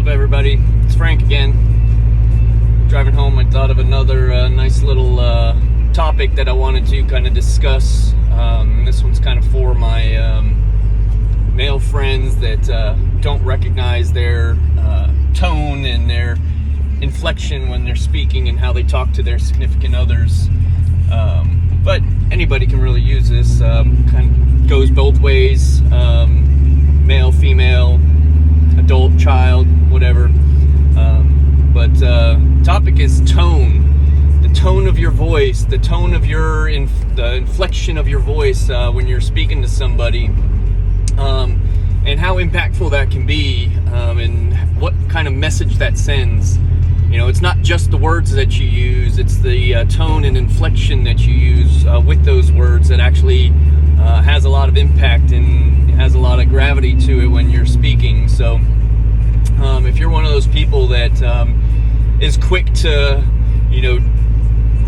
up, everybody? It's Frank again. Driving home, I thought of another nice little topic that I wanted to kind of discuss. This one's kind of for my male friends that don't recognize their tone and their inflection when they're speaking and how they talk to their significant others. But anybody can really use this. Kind of goes both ways. Male, female, adult, child, whatever. But topic is tone. The tone of your voice, the tone of the inflection of your voice when you're speaking to somebody, and how impactful that can be, and what kind of message that sends. You know, it's not just the words that you use, it's the tone and inflection that you use with those words that actually has a lot of impact and has a lot of gravity to it when you're speaking. So if you're one of those people that is quick to,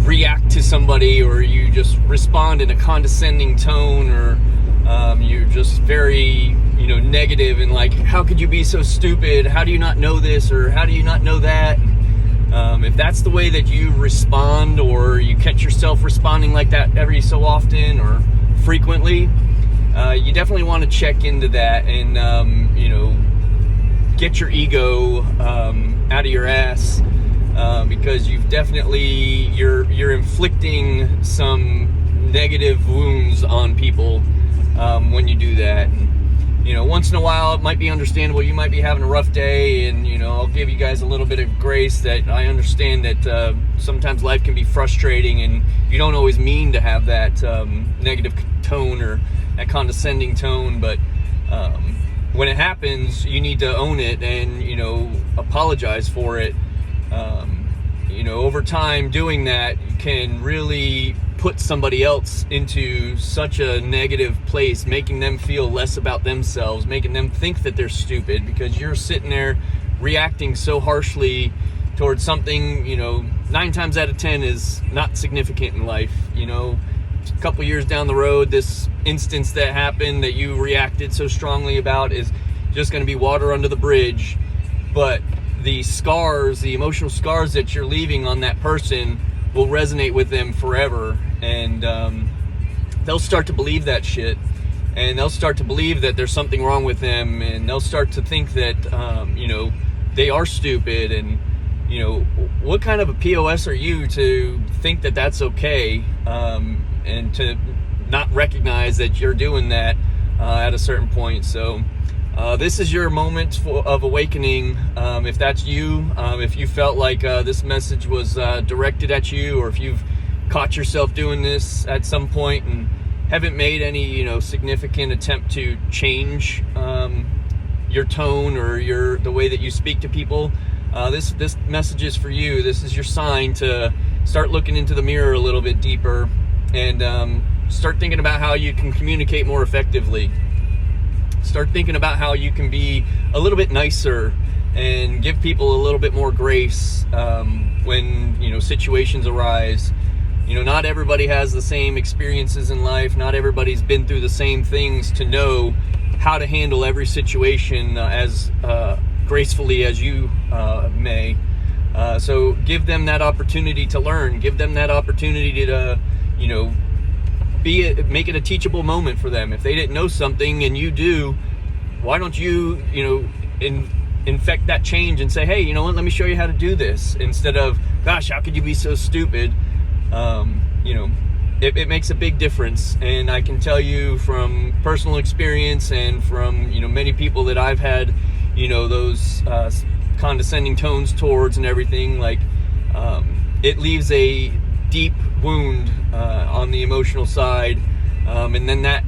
react to somebody, or you just respond in a condescending tone, or you're just very, negative and like, how could you be so stupid? How do you not know this? Or how do you not know that? If that's the way that you respond, or you catch yourself responding like that every so often or frequently, you definitely want to check into that and, get your ego out of your ass, because you're inflicting some negative wounds on people when you do that. And, once in a while it might be understandable. You might be having a rough day, and I'll give you guys a little bit of grace that I understand that sometimes life can be frustrating, and you don't always mean to have that negative tone or that condescending tone, but when it happens, you need to own it and apologize for it. Over time, doing that can really put somebody else into such a negative place, making them feel less about themselves, making them think that they're stupid because you're sitting there reacting so harshly towards something 9 times out of 10 is not significant in life. A couple years down the road, this instance that happened that you reacted so strongly about is just going to be water under the bridge. But the scars, the emotional scars that you're leaving on that person will resonate with them forever, and they'll start to believe that shit, and they'll start to believe that there's something wrong with them, and they'll start to think that they are stupid. And what kind of a POS are you to think that that's okay, and to not recognize that you're doing that at a certain point? So this is your moment of awakening. If that's you, if you felt like this message was directed at you, or if you've caught yourself doing this at some point and haven't made any significant attempt to change your tone or the way that you speak to people, this message is for you. This is your sign to start looking into the mirror a little bit deeper, and start thinking about how you can communicate more effectively. Start thinking about how you can be a little bit nicer and give people a little bit more grace when situations arise. Not everybody has the same experiences in life. Not everybody's been through the same things to know how to handle every situation as gracefully as you may. So give them that opportunity to learn. Give them that opportunity to make it a teachable moment for them. If they didn't know something and you do, why don't you infect that change and say, hey, let me show you how to do this, instead of, gosh, how could you be so stupid? It makes a big difference. And I can tell you from personal experience and from many people that I've had those condescending tones towards and everything, like it leaves a deep wound on the emotional side, and then that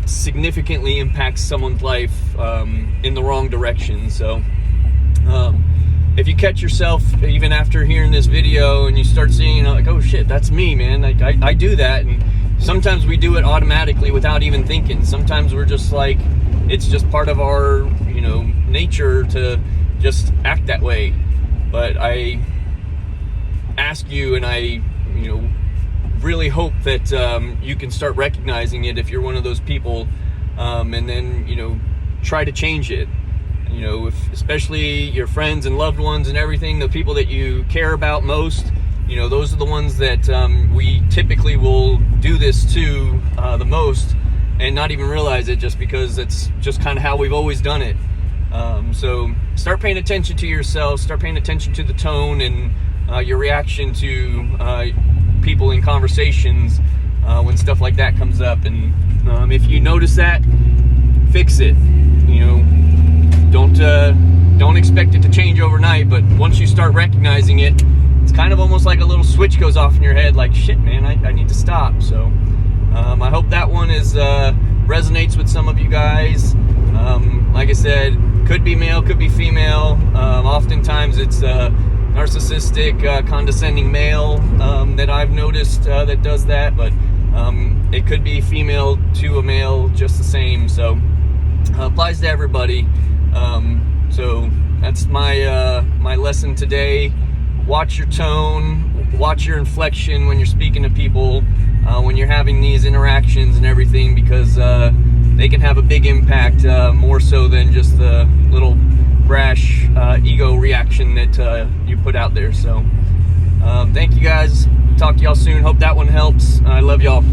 significantly impacts someone's life in the wrong direction. So if you catch yourself even after hearing this video and you start seeing like, oh shit, that's me, man, like I do that, and sometimes we do it automatically without even thinking. Sometimes we're just like, it's just part of our nature to just act that way. But I ask you, and I really hope that you can start recognizing it if you're one of those people, and then try to change it. You know, especially your friends and loved ones and everything, the people that you care about most, you know, those are the ones that we typically will do this to the most, and not even realize it, just because it's just kind of how we've always done it. So start paying attention to yourself, start paying attention to the tone and your reaction to people in conversations when stuff like that comes up. And if you notice that, fix it. You know, don't expect it to change overnight, but once you start recognizing it, it's kind of almost like a little switch goes off in your head, like, shit, man, I need to stop. So I hope that one resonates with some of you guys. Like I said, could be male, could be female. Oftentimes it's narcissistic, condescending male that I've noticed that does that, but it could be female to a male just the same. So applies to everybody. So that's my lesson today. Watch your tone, watch your inflection when you're speaking to people, when you're having these interactions and everything, because they can have a big impact, more so than just the little brash ego reaction that you put out there. So thank you guys. Talk to y'all soon. Hope that one helps. I love y'all.